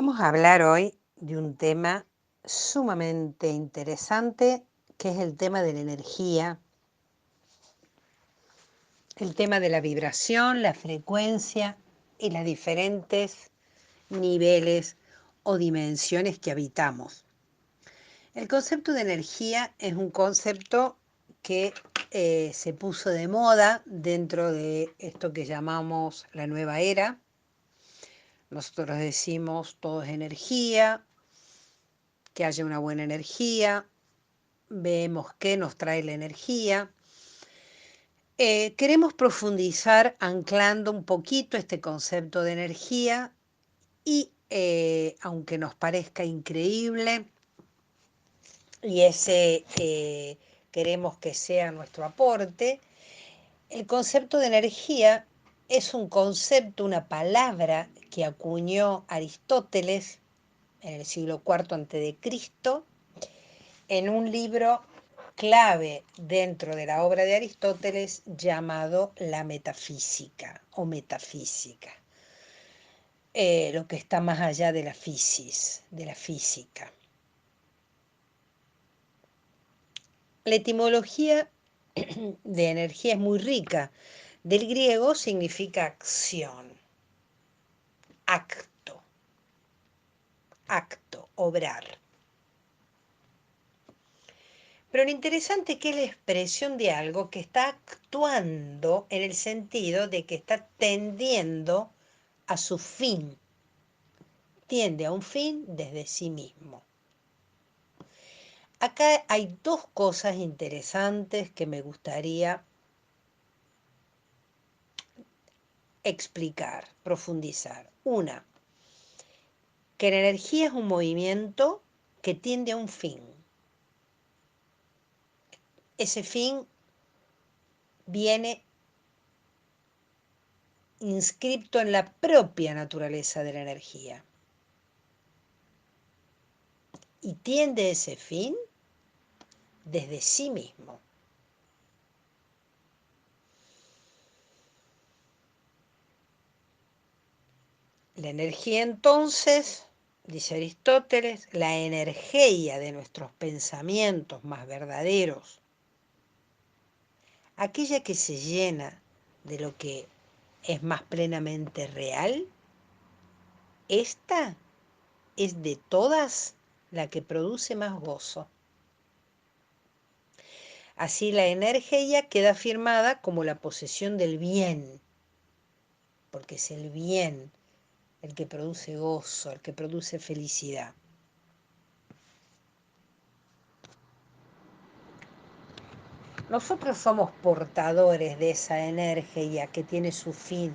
Vamos a hablar hoy de un tema sumamente interesante, que es el tema de la energía, el tema de la vibración, la frecuencia y las diferentes niveles o dimensiones que habitamos. El concepto de energía es un concepto que se puso de moda dentro de esto que llamamos la nueva era. Nosotros decimos todo es energía, que haya una buena energía, vemos qué nos trae la energía. Queremos profundizar anclando un poquito este concepto de energía y aunque nos parezca increíble y ese queremos que sea nuestro aporte, el concepto de energía es un concepto, una palabra que acuñó Aristóteles en el siglo IV a.C. en un libro clave dentro de la obra de Aristóteles llamado La Metafísica o Metafísica, lo que está más allá de la fisis, de la física. La etimología de energía es muy rica. Del griego significa acción, acto, acto, obrar. Pero lo interesante es que es la expresión de algo que está actuando en el sentido de que está tendiendo a su fin, tiende a un fin desde sí mismo. Acá hay dos cosas interesantes que me gustaría explicar, profundizar. Una, que la energía es un movimiento que tiende a un fin. Ese fin viene inscripto en la propia naturaleza de la energía. Y tiende a ese fin desde sí mismo. La energía entonces, dice Aristóteles, la energía de nuestros pensamientos más verdaderos, aquella que se llena de lo que es más plenamente real, esta es de todas la que produce más gozo. Así la energía queda afirmada como la posesión del bien, porque es el bien el que produce gozo, el que produce felicidad. Nosotros somos portadores de esa energía que tiene su fin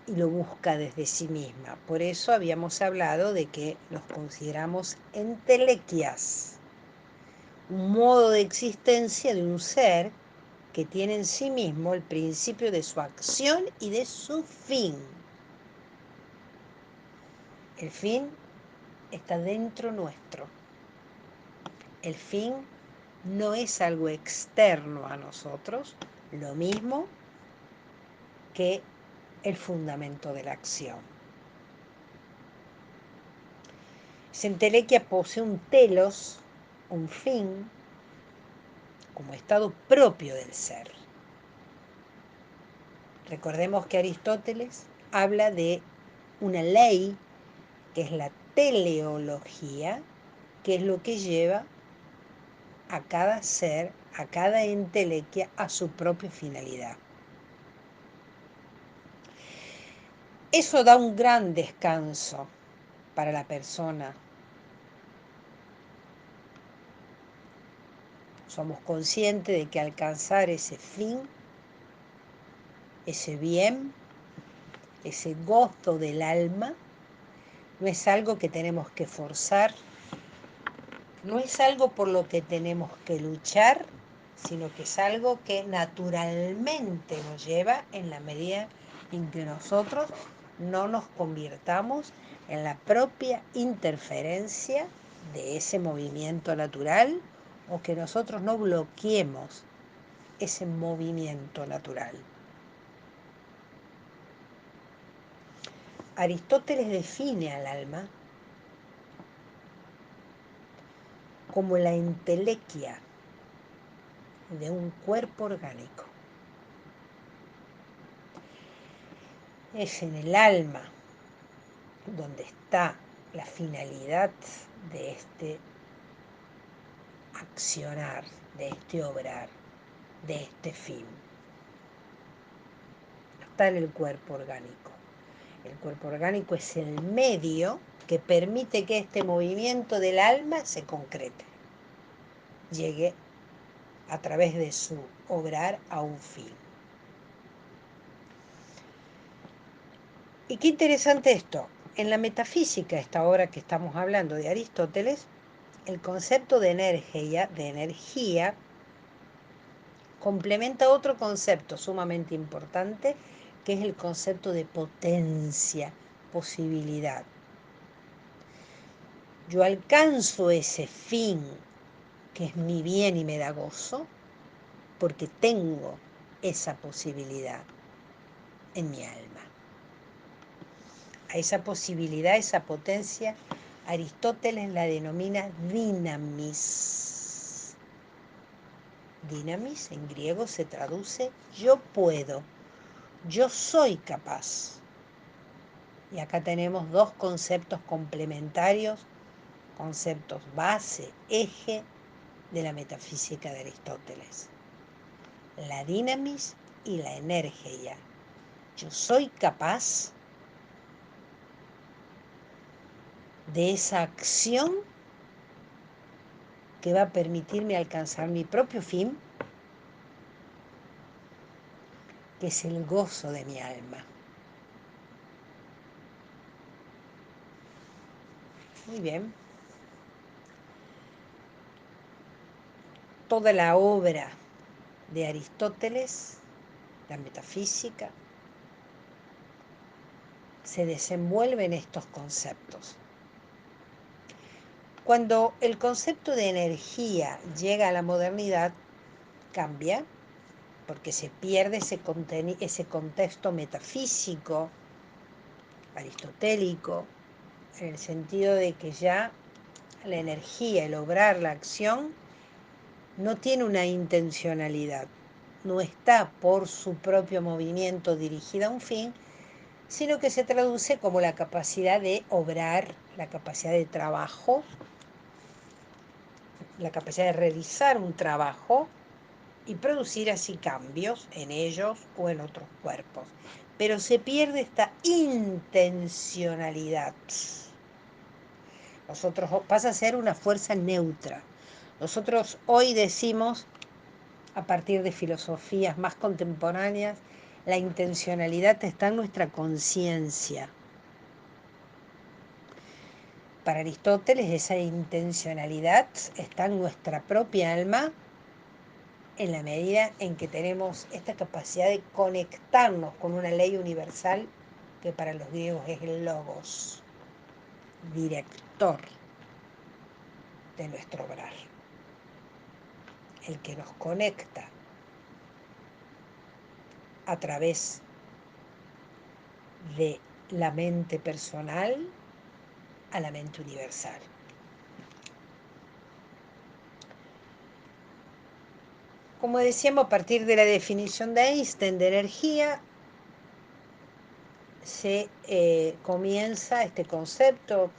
y lo busca desde sí misma. Por eso habíamos hablado de que nos consideramos entelequias, un modo de existencia de un ser que tiene en sí mismo el principio de su acción y de su fin. El fin está dentro nuestro. El fin no es algo externo a nosotros, lo mismo que el fundamento de la acción. Esa entelequia posee un telos, un fin, como estado propio del ser. Recordemos que Aristóteles habla de una ley que es la teleología, que es lo que lleva a cada ser, a cada entelequia, a su propia finalidad. Eso da un gran descanso para la persona. Somos conscientes de que alcanzar ese fin, ese bien, ese gozo del alma, no es algo que tenemos que forzar, no es algo por lo que tenemos que luchar, sino que es algo que naturalmente nos lleva en la medida en que nosotros no nos convirtamos en la propia interferencia de ese movimiento natural o que nosotros no bloqueemos ese movimiento natural. Aristóteles define al alma como la entelequia de un cuerpo orgánico. Es en el alma donde está la finalidad de este accionar, de este obrar, de este fin. No está en el cuerpo orgánico. El cuerpo orgánico es el medio que permite que este movimiento del alma se concrete, llegue a través de su obrar a un fin. Y qué interesante esto. En la metafísica, esta obra que estamos hablando de Aristóteles, el concepto de energía complementa otro concepto sumamente importante, que es el concepto de potencia, posibilidad. Yo alcanzo ese fin, que es mi bien y me da gozo, porque tengo esa posibilidad en mi alma. A esa posibilidad, esa potencia, Aristóteles la denomina dinamis. Dinamis en griego se traduce yo puedo, yo soy capaz. Y acá tenemos dos conceptos complementarios, conceptos base, eje de la metafísica de Aristóteles. La dinamis y la energía. Yo soy capaz de esa acción que va a permitirme alcanzar mi propio fin, que es el gozo de mi alma. Muy bien. Toda la obra de Aristóteles, la metafísica, se desenvuelve en estos conceptos. Cuando el concepto de energía llega a la modernidad, cambia, porque se pierde ese contexto metafísico, aristotélico, en el sentido de que ya la energía, el obrar, la acción, no tiene una intencionalidad, no está por su propio movimiento dirigida a un fin, sino que se traduce como la capacidad de obrar, la capacidad de trabajo, la capacidad de realizar un trabajo y producir así cambios en ellos o en otros cuerpos. Pero se pierde esta intencionalidad. Nosotros pasa a ser una fuerza neutra. Nosotros hoy decimos, a partir de filosofías más contemporáneas, la intencionalidad está en nuestra conciencia. Para Aristóteles, esa intencionalidad está en nuestra propia alma, en la medida en que tenemos esta capacidad de conectarnos con una ley universal que para los griegos es el logos, director de nuestro obrar, el que nos conecta a través de la mente personal a la mente universal. Como decíamos, a partir de la definición de Einstein de energía, se comienza este concepto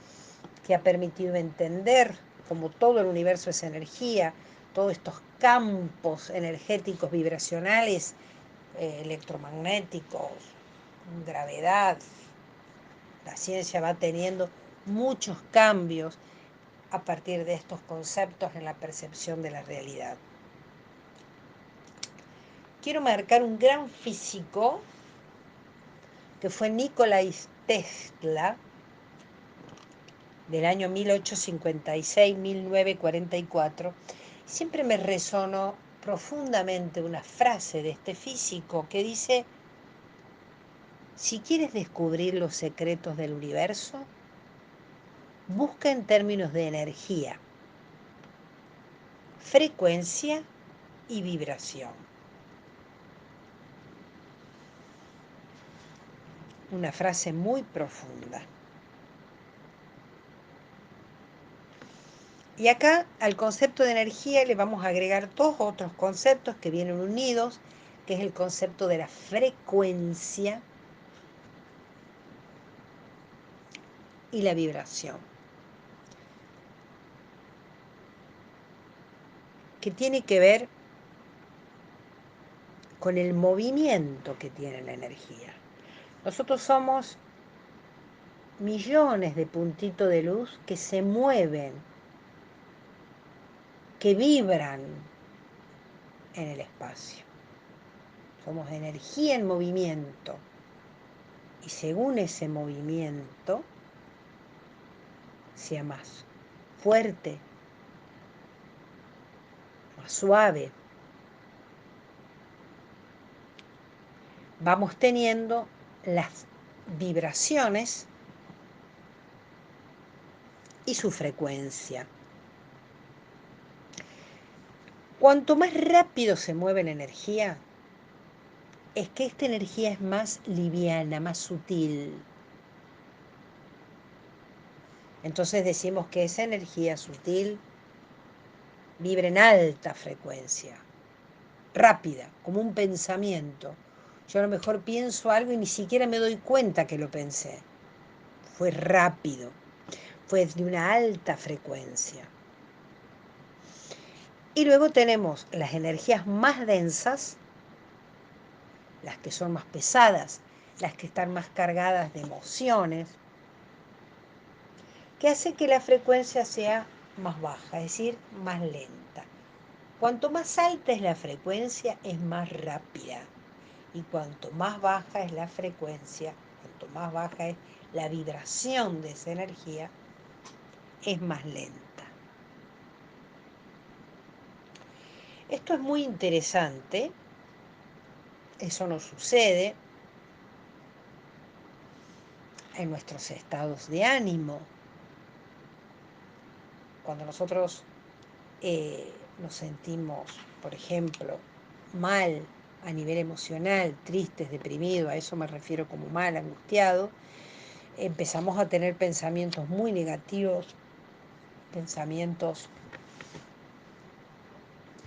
que ha permitido entender cómo todo el universo es energía, todos estos campos energéticos vibracionales, electromagnéticos, gravedad. La ciencia va teniendo muchos cambios a partir de estos conceptos en la percepción de la realidad. Quiero marcar un gran físico que fue Nikola Tesla, del año 1856-1944. Siempre me resonó profundamente una frase de este físico que dice: si quieres descubrir los secretos del universo, busca en términos de energía, frecuencia y vibración. una frase muy profunda. Y acá al concepto de energía le vamos a agregar dos otros conceptos que vienen unidos, que es el concepto de la frecuencia y la vibración, que tiene que ver con el movimiento que tiene la energía. Nosotros somos millones de puntitos de luz que se mueven, que vibran en el espacio. Somos energía en movimiento. Y según ese movimiento, sea más fuerte, más suave, vamos teniendo las vibraciones y su frecuencia. Cuanto más rápido se mueve la energía, es que esta energía es más liviana, más sutil. Entonces decimos que esa energía sutil vibra en alta frecuencia, rápida, como un pensamiento. Yo a lo mejor pienso algo y ni siquiera me doy cuenta que lo pensé. Fue rápido, fue de una alta frecuencia. Y luego tenemos las energías más densas, las que son más pesadas, las que están más cargadas de emociones, que hace que la frecuencia sea más baja, es decir, más lenta. Cuanto más alta es la frecuencia, es más rápida. Y cuanto más baja es la frecuencia, cuanto más baja es la vibración de esa energía, es más lenta. Esto es muy interesante, eso nos sucede en nuestros estados de ánimo. Cuando nosotros nos sentimos, por ejemplo, mal a nivel emocional, tristes, deprimidos, a eso me refiero como mal, angustiado, empezamos a tener pensamientos muy negativos, pensamientos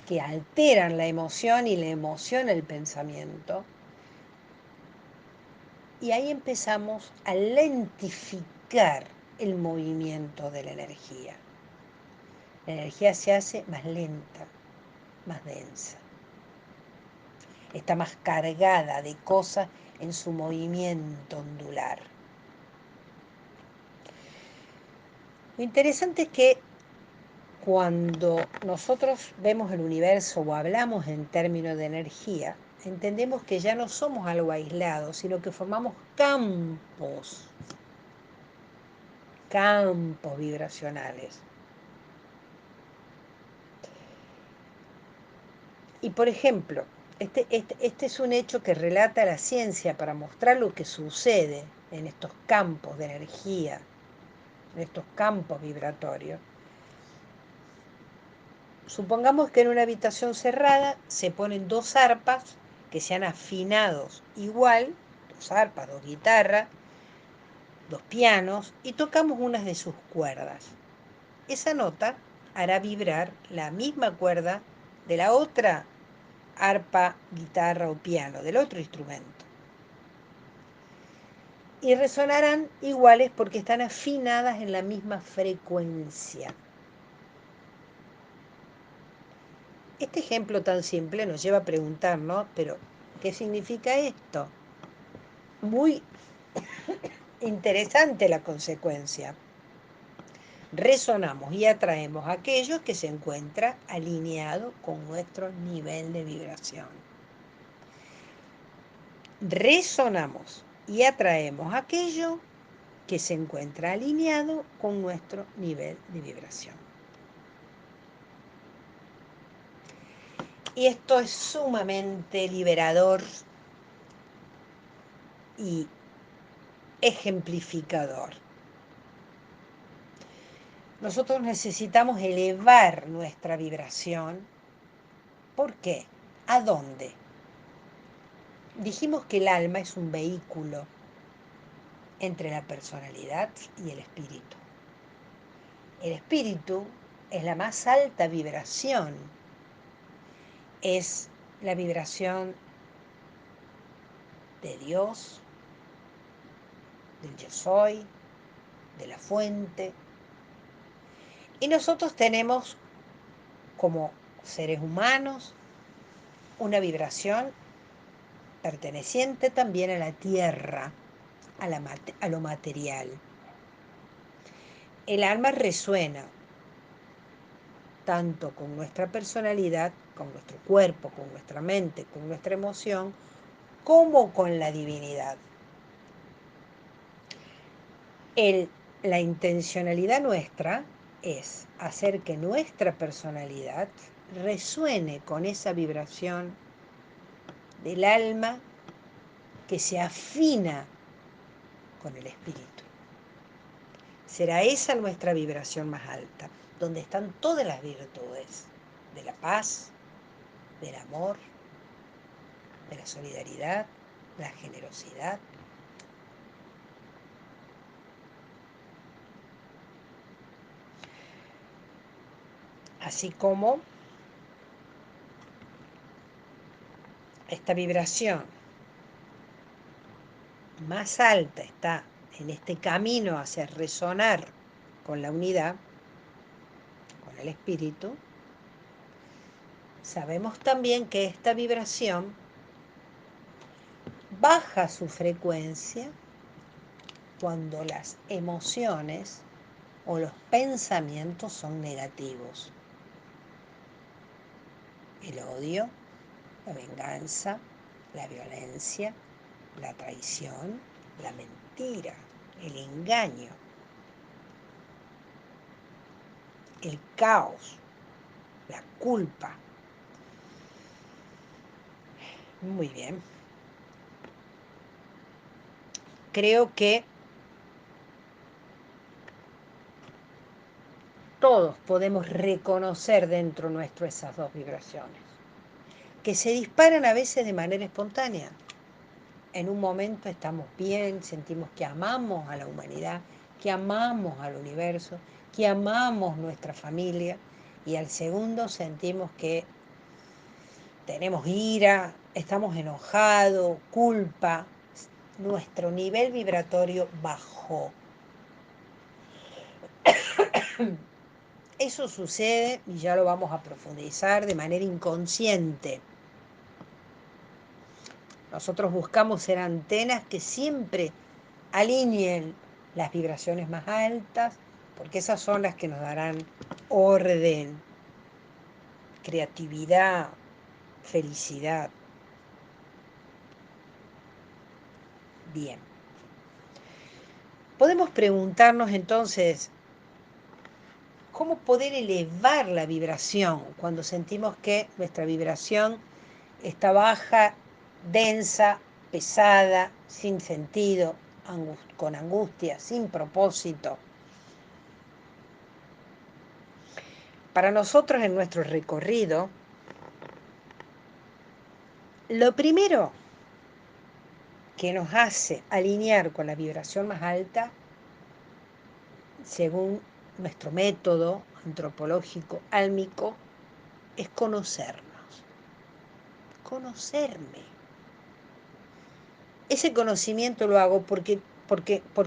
que alteran la emoción y la emoción el pensamiento. Y ahí empezamos a lentificar el movimiento de la energía. La energía se hace más lenta, más densa. Está más cargada de cosas en su movimiento ondular. Lo interesante es que cuando nosotros vemos el universo o hablamos en términos de energía, entendemos que ya no somos algo aislado, sino que formamos campos vibracionales. Y por ejemplo, este es un hecho que relata la ciencia para mostrar lo que sucede en estos campos de energía, en estos campos vibratorios. Supongamos que en una habitación cerrada se ponen dos arpas que se han afinado igual, dos arpas, dos guitarras, dos pianos, y tocamos unas de sus cuerdas. Esa nota hará vibrar la misma cuerda de la otra arpa, guitarra o piano, del otro instrumento. Y resonarán iguales porque están afinadas en la misma frecuencia. Este ejemplo tan simple nos lleva a preguntarnos, pero ¿qué significa esto? Muy interesante la consecuencia. Resonamos y atraemos a aquellos que se encuentran alineados con nuestro nivel de vibración. Resonamos y atraemos aquello que se encuentra alineado con nuestro nivel de vibración. Y esto es sumamente liberador y ejemplificador. Nosotros necesitamos elevar nuestra vibración. ¿Por qué? ¿A dónde? Dijimos que el alma es un vehículo. entre la personalidad y el espíritu. El espíritu es la más alta vibración, es la vibración de Dios, del yo soy, de la fuente. Y nosotros tenemos como seres humanos una vibración perteneciente también a la tierra, a lo material. El alma resuena tanto con nuestra personalidad, con nuestro cuerpo, con nuestra mente, con nuestra emoción, como con la divinidad. La intencionalidad nuestra es hacer que nuestra personalidad resuene con esa vibración del alma que se afina con el espíritu. Será esa nuestra vibración más alta, donde están todas las virtudes de la paz, del amor, de la solidaridad, la generosidad. Así como esta vibración más alta está en este camino hacia resonar con la unidad, con el espíritu, sabemos también que esta vibración baja su frecuencia cuando las emociones o los pensamientos son negativos. El odio, la venganza, la violencia, la traición, la mentira, el engaño, el caos, la culpa. Muy bien. Creo que todos podemos reconocer dentro nuestro esas dos vibraciones, que se disparan a veces de manera espontánea. En un momento estamos bien, sentimos que amamos a la humanidad, que amamos al universo, que amamos nuestra familia, y al segundo sentimos que tenemos ira, estamos enojados, culpa, nuestro nivel vibratorio bajó. Eso sucede, y ya lo vamos a profundizar, de manera inconsciente. Nosotros buscamos ser antenas que siempre alineen las vibraciones más altas, porque esas son las que nos darán orden, creatividad, felicidad. Bien. Podemos preguntarnos entonces, ¿cómo poder elevar la vibración cuando sentimos que nuestra vibración está baja, densa, pesada, sin sentido, con angustia, sin propósito? Para nosotros en nuestro recorrido, lo primero que nos hace alinear con la vibración más alta, según nuestro método antropológico álmico, es conocernos, conocerme. Ese conocimiento lo hago porque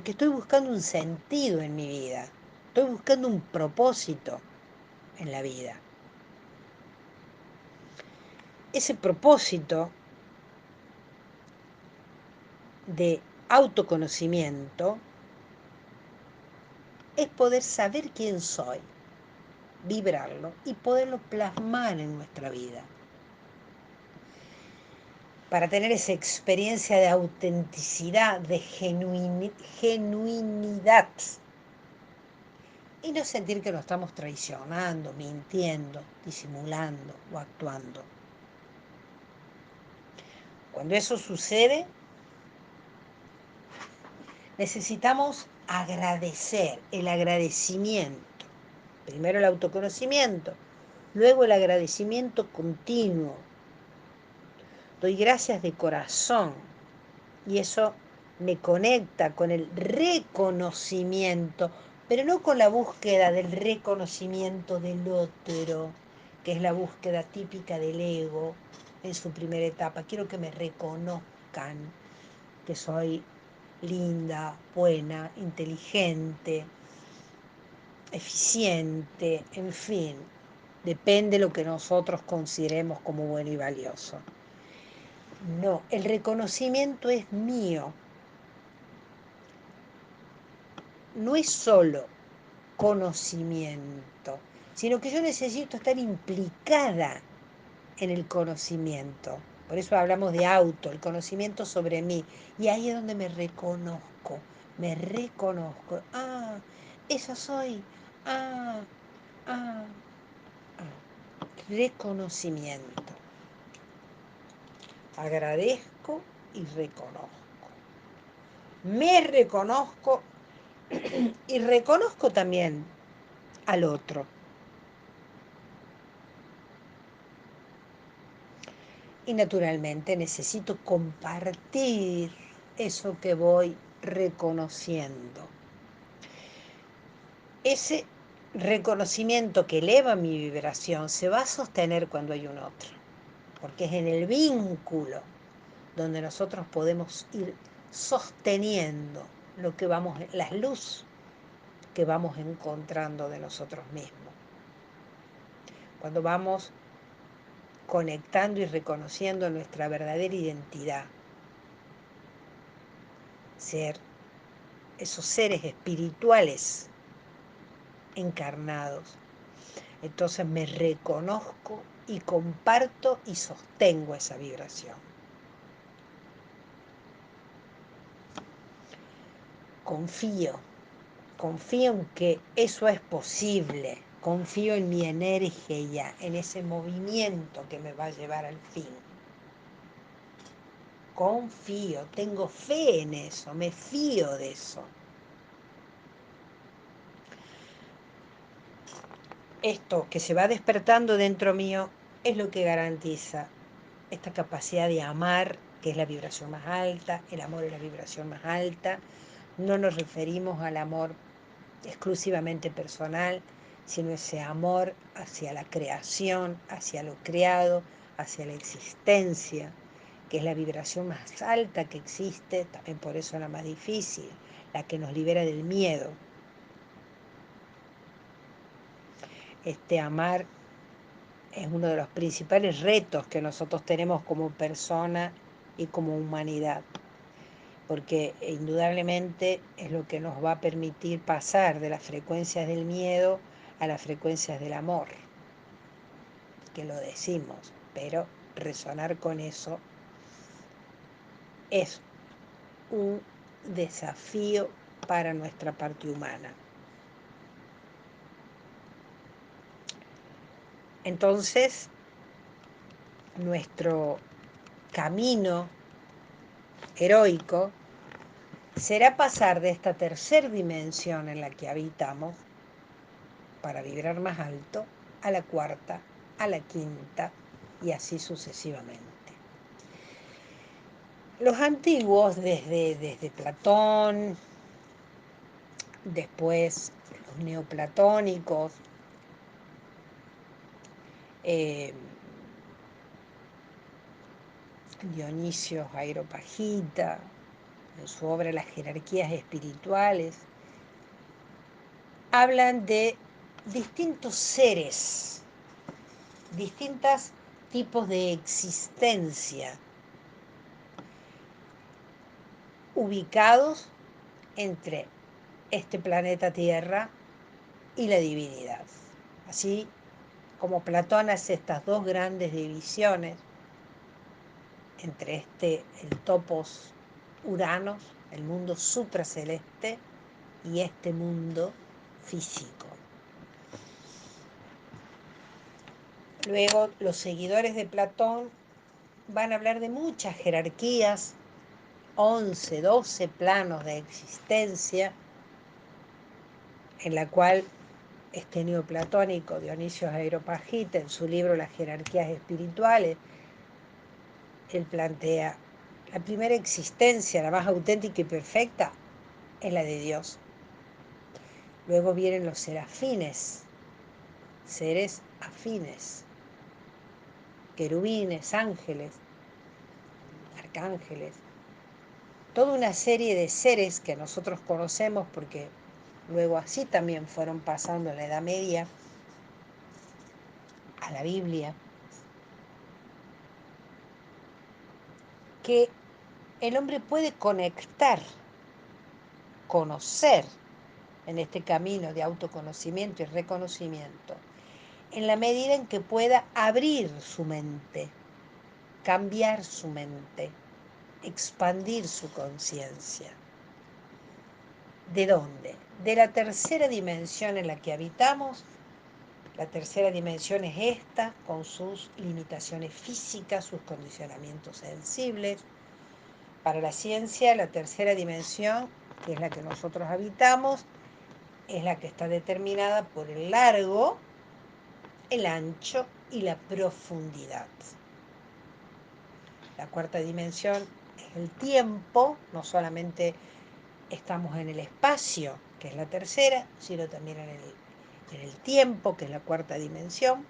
estoy buscando un sentido en mi vida, estoy buscando un propósito en la vida. Ese propósito de autoconocimiento es poder saber quién soy, vibrarlo y poderlo plasmar en nuestra vida. Para tener esa experiencia de autenticidad, de genuinidad. Y no sentir que nos estamos traicionando, mintiendo, disimulando o actuando. Cuando eso sucede, necesitamos agradecer, el agradecimiento. Primero el autoconocimiento, luego el agradecimiento continuo. Doy gracias de corazón y eso me conecta con el reconocimiento, pero no con la búsqueda del reconocimiento del otro, que es la búsqueda típica del ego en su primera etapa. Quiero que me reconozcan que soy linda, buena, inteligente, eficiente, en fin, depende de lo que nosotros consideremos como bueno y valioso. No, el reconocimiento es mío, no es solo conocimiento, sino que yo necesito estar implicada en el conocimiento. Por eso hablamos de auto, el conocimiento sobre mí. Y ahí es donde me reconozco, me reconozco. Ah, esa soy. Ah, ah, ah. Reconocimiento. Agradezco y reconozco. Me reconozco y reconozco también al otro. Y naturalmente necesito compartir eso que voy reconociendo. Ese reconocimiento que eleva mi vibración se va a sostener cuando hay un otro, porque es en el vínculo donde nosotros podemos ir sosteniendo lo que vamos, las luz que vamos encontrando de nosotros mismos. Cuando vamos conectando y reconociendo nuestra verdadera identidad, ser esos seres espirituales encarnados. Entonces me reconozco y comparto y sostengo esa vibración. Confío en que eso es posible, confío en mi energía, en ese movimiento que me va a llevar al fin. Confío, tengo fe en eso, me fío de eso. Esto que se va despertando dentro mío es lo que garantiza esta capacidad de amar, que es la vibración más alta. El amor es la vibración más alta. No nos referimos al amor exclusivamente personal, sino ese amor hacia la creación, hacia lo creado, hacia la existencia, que es la vibración más alta que existe, también por eso la más difícil, la que nos libera del miedo. Este amar es uno de los principales retos que nosotros tenemos como persona y como humanidad, porque indudablemente es lo que nos va a permitir pasar de las frecuencias del miedo a las frecuencias del amor, que lo decimos, pero resonar con eso es un desafío para nuestra parte humana. Entonces, nuestro camino heroico será pasar de esta tercera dimensión en la que habitamos para vibrar más alto a la cuarta, a la quinta y así sucesivamente. Los antiguos, desde Platón, después los neoplatónicos, eh, Dionisio Areopagita, en su obra Las jerarquías espirituales, hablan de distintos seres, distintos tipos de existencia ubicados entre este planeta Tierra y la divinidad. Así como Platón hace estas dos grandes divisiones entre el topos Uranos, el mundo supraceleste, y este mundo físico. Luego los seguidores de Platón van a hablar de muchas jerarquías, 11, 12 planos de existencia, en la cual este neoplatónico Dionisio Areopagita, en su libro Las jerarquías espirituales, él plantea La primera existencia, la más auténtica y perfecta, es la de Dios. Luego vienen los serafines, seres afines, querubines, ángeles, arcángeles, toda una serie de seres que nosotros conocemos porque luego así también fueron pasando en la Edad Media a la Biblia, que el hombre puede conectar, conocer en este camino de autoconocimiento y reconocimiento, en la medida en que pueda abrir su mente, cambiar su mente, expandir su conciencia. ¿De dónde? De la tercera dimensión en la que habitamos. La tercera dimensión es esta, con sus limitaciones físicas, sus condicionamientos sensibles. Para la ciencia, la tercera dimensión, que es la que nosotros habitamos, es la que está determinada por el largo, el ancho y la profundidad. La cuarta dimensión es el tiempo, no solamente estamos en el espacio, que es la tercera, sino también en el tiempo, que es la cuarta dimensión.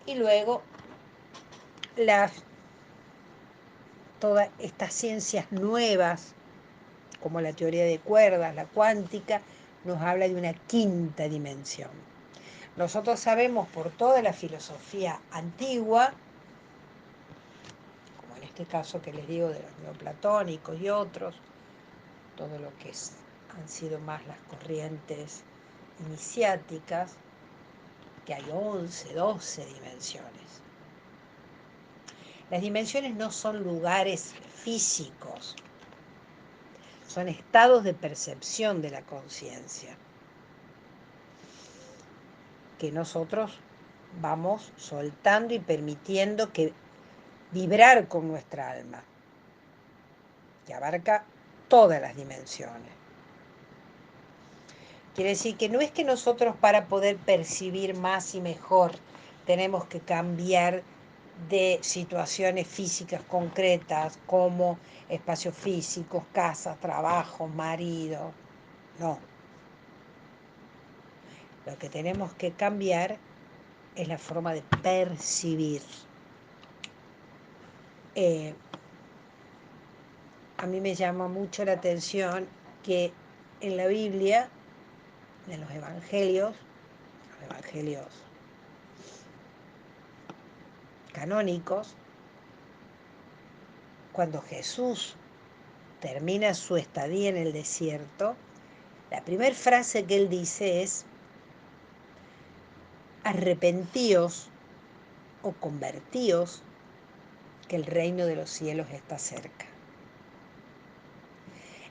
Y luego todas estas ciencias nuevas, como la teoría de cuerdas, la cuántica, nos habla de una quinta dimensión. Nosotros sabemos por toda la filosofía antigua, como en este caso que les digo de los neoplatónicos y otros, todo lo que han sido más las corrientes iniciáticas, que hay 11, 12 dimensiones. Las dimensiones no son lugares físicos, son estados de percepción de la conciencia que nosotros vamos soltando y permitiendo que vibrar con nuestra alma, que abarca todas las dimensiones. Quiere decir que no es que nosotros para poder percibir más y mejor tenemos que cambiar de situaciones físicas concretas como espacios físicos, casas, trabajo, marido. No. Lo que tenemos que cambiar es la forma de percibir. A mí me llama mucho la atención que en la Biblia, en los evangelios canónicos, cuando Jesús termina su estadía en el desierto, la primera frase que él dice es: arrepentíos o convertíos, que el reino de los cielos está cerca.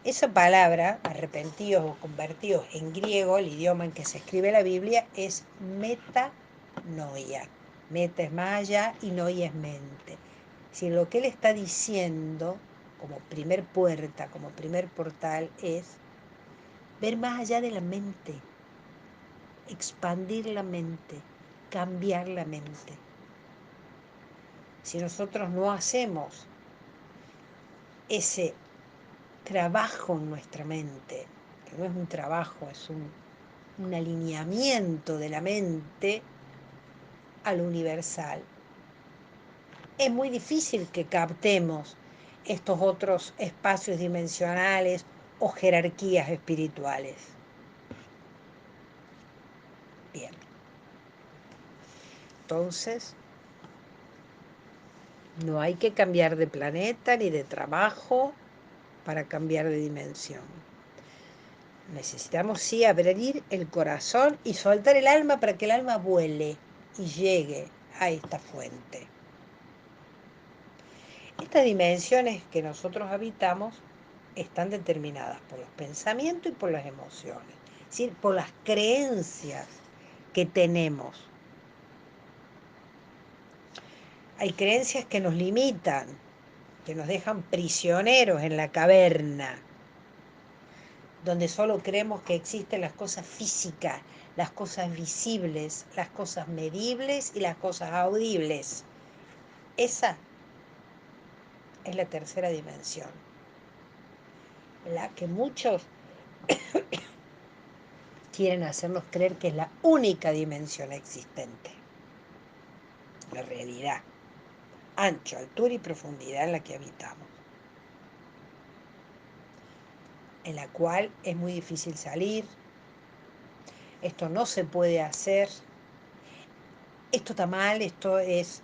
Esa palabra, arrepentíos o convertíos, en griego, el idioma en que se escribe la Biblia, es metanoia. Meta es más allá y noia es mente. Si lo que él está diciendo como primer puerta, como primer portal, es ver más allá de la mente, expandir la mente, cambiar la mente. Si nosotros no hacemos ese trabajo en nuestra mente, que no es un trabajo, es un alineamiento de la mente al universal, es muy difícil que captemos estos otros espacios dimensionales o jerarquías espirituales. Bien. Entonces, no hay que cambiar de planeta ni de trabajo para cambiar de dimensión. Necesitamos sí abrir el corazón y soltar el alma para que el alma vuele y llegue a esta fuente. Estas dimensiones que nosotros habitamos están determinadas por los pensamientos y por las emociones, es decir, por las creencias que tenemos. Hay creencias que nos limitan, que nos dejan prisioneros en la caverna, donde solo creemos que existen las cosas físicas, las cosas visibles, las cosas medibles y las cosas audibles. Esa es la tercera dimensión, la que muchos quieren hacernos creer que es la única dimensión existente. La realidad, ancho, altura y profundidad en la que habitamos, en la cual es muy difícil salir, esto no se puede hacer, esto está mal, esto es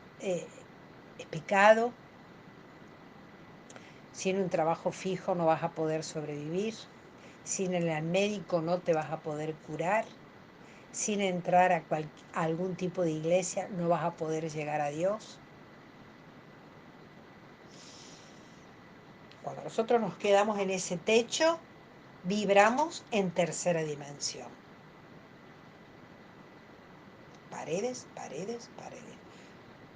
pecado, sin un trabajo fijo no vas a poder sobrevivir, sin el médico no te vas a poder curar, sin entrar a algún tipo de iglesia no vas a poder llegar a Dios. Cuando nosotros nos quedamos en ese techo, vibramos en tercera dimensión. Paredes, paredes, paredes.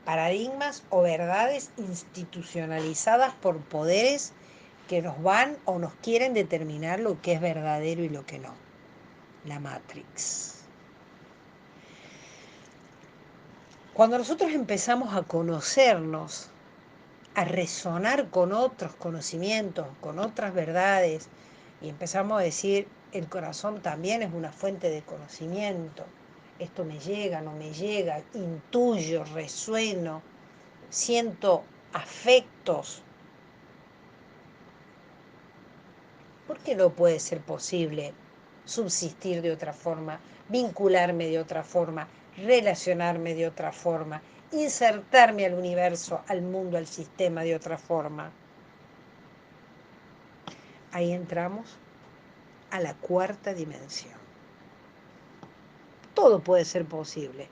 Paradigmas o verdades institucionalizadas por poderes que nos van o nos quieren determinar lo que es verdadero y lo que no. La Matrix. Cuando nosotros empezamos a conocernos, a resonar con otros conocimientos, con otras verdades, y empezamos a decir, el corazón también es una fuente de conocimiento, esto me llega, no me llega, intuyo, resueno, siento afectos. ¿Por qué no puede ser posible subsistir de otra forma, vincularme de otra forma, relacionarme de otra forma, insertarme al universo, al mundo, al sistema de otra forma? Ahí entramos a la cuarta dimensión. Todo puede ser posible.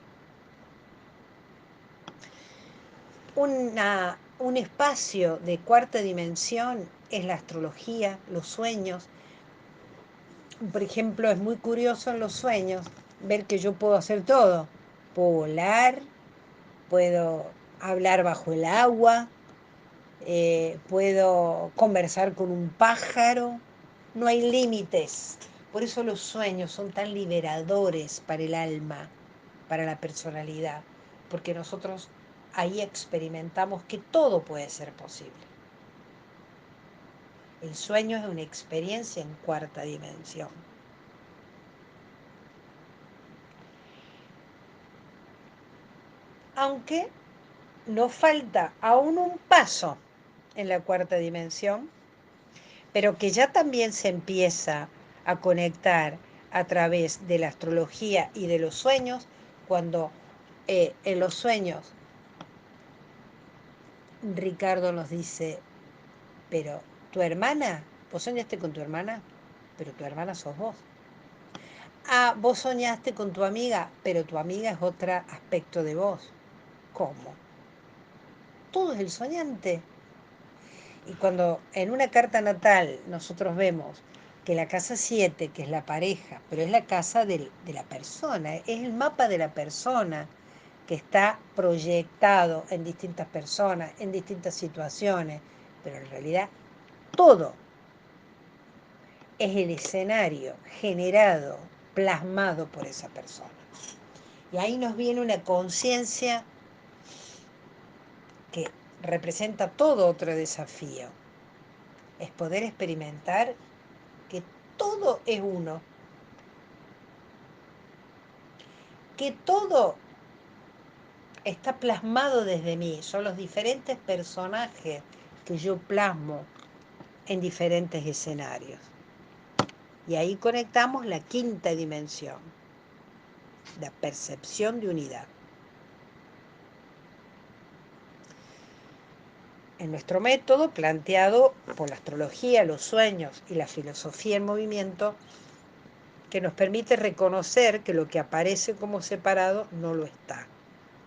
Un espacio de cuarta dimensión es la astrología, los sueños. Por ejemplo, es muy curioso en los sueños ver que yo puedo hacer todo. Puedo volar, puedo hablar bajo el agua, puedo conversar con un pájaro. No hay límites. Por eso los sueños son tan liberadores para el alma, para la personalidad, porque nosotros ahí experimentamos que todo puede ser posible. El sueño es una experiencia en cuarta dimensión. Aunque nos falta aún un paso en la cuarta dimensión, pero que ya también se empieza a conectar a través de la astrología y de los sueños, cuando en los sueños Ricardo nos dice, pero tu hermana, vos soñaste con tu hermana, pero tu hermana sos vos. Ah, vos soñaste con tu amiga, pero tu amiga es otro aspecto de vos. ¿Cómo? Todo es el soñante. Y cuando en una carta natal nosotros vemos que la casa 7, que es la pareja, pero es la casa de la persona, es el mapa de la persona que está proyectado en distintas personas, en distintas situaciones, pero en realidad todo es el escenario generado, plasmado por esa persona. Y ahí nos viene una conciencia que representa todo otro desafío. Es poder experimentar que todo es uno, que todo está plasmado desde mí, son los diferentes personajes que yo plasmo en diferentes escenarios. Y ahí conectamos la quinta dimensión, la percepción de unidad. En nuestro método, planteado por la astrología, los sueños y la filosofía en movimiento, que nos permite reconocer que lo que aparece como separado no lo está.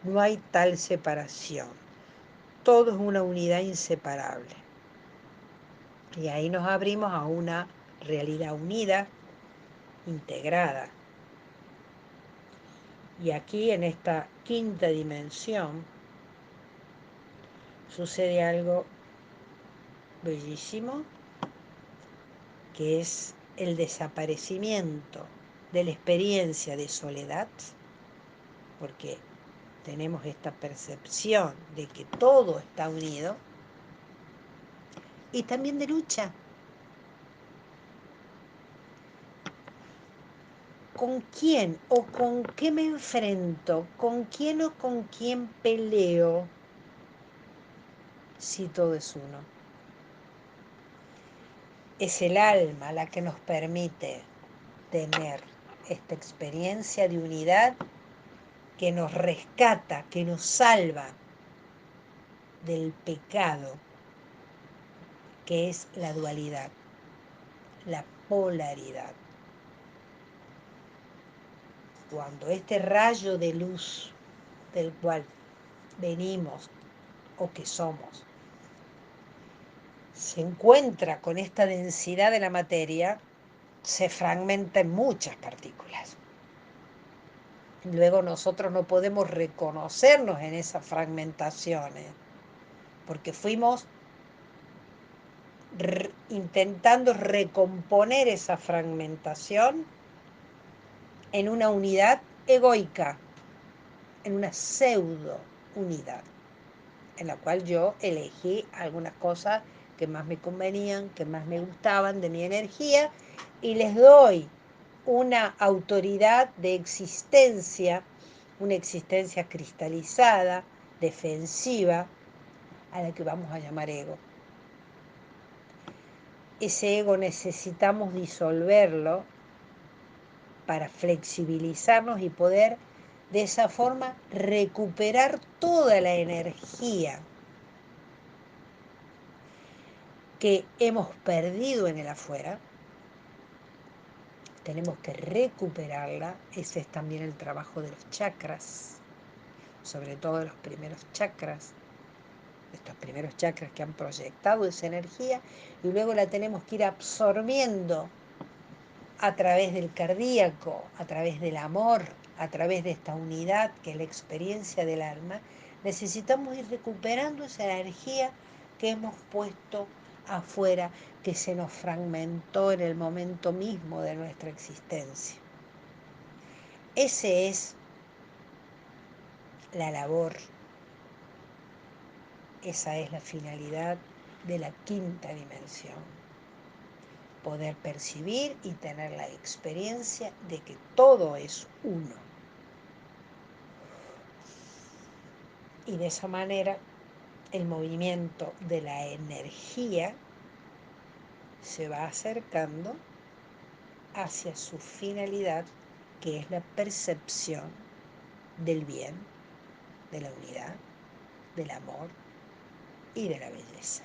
No hay tal separación. Todo es una unidad inseparable. Y ahí nos abrimos a una realidad unida, integrada. Y aquí en esta quinta dimensión sucede algo bellísimo, que es el desaparecimiento de la experiencia de soledad, porque tenemos esta percepción de que todo está unido, y también de lucha. ¿Con quién o con qué me enfrento? ¿Con quién o con quién peleo? Si todo es uno. Es el alma la que nos permite tener esta experiencia de unidad que nos rescata, que nos salva del pecado, que es la dualidad, la polaridad. Cuando este rayo de luz del cual venimos o que somos se encuentra con esta densidad de la materia, se fragmenta en muchas partículas. Luego nosotros no podemos reconocernos en esas fragmentaciones, porque fuimos intentando recomponer esa fragmentación en una unidad egoica, en una pseudo unidad, en la cual yo elegí algunas cosas que más me convenían, que más me gustaban de mi energía, y les doy una autoridad de existencia, una existencia cristalizada, defensiva, a la que vamos a llamar ego. Ese ego necesitamos disolverlo para flexibilizarnos y poder de esa forma recuperar toda la energía que hemos perdido en el afuera. Tenemos que recuperarla. Ese es también el trabajo de los chakras, sobre todo los primeros chakras, estos primeros chakras que han proyectado esa energía, y luego la tenemos que ir absorbiendo a través del cardíaco, a través del amor, a través de esta unidad que es la experiencia del alma. Necesitamos ir recuperando esa energía que hemos puesto afuera, que se nos fragmentó en el momento mismo de nuestra existencia. Esa es la labor, esa es la finalidad de la quinta dimensión. Poder percibir y tener la experiencia de que todo es uno. Y de esa manera el movimiento de la energía se va acercando hacia su finalidad, que es la percepción del bien, de la unidad, del amor y de la belleza.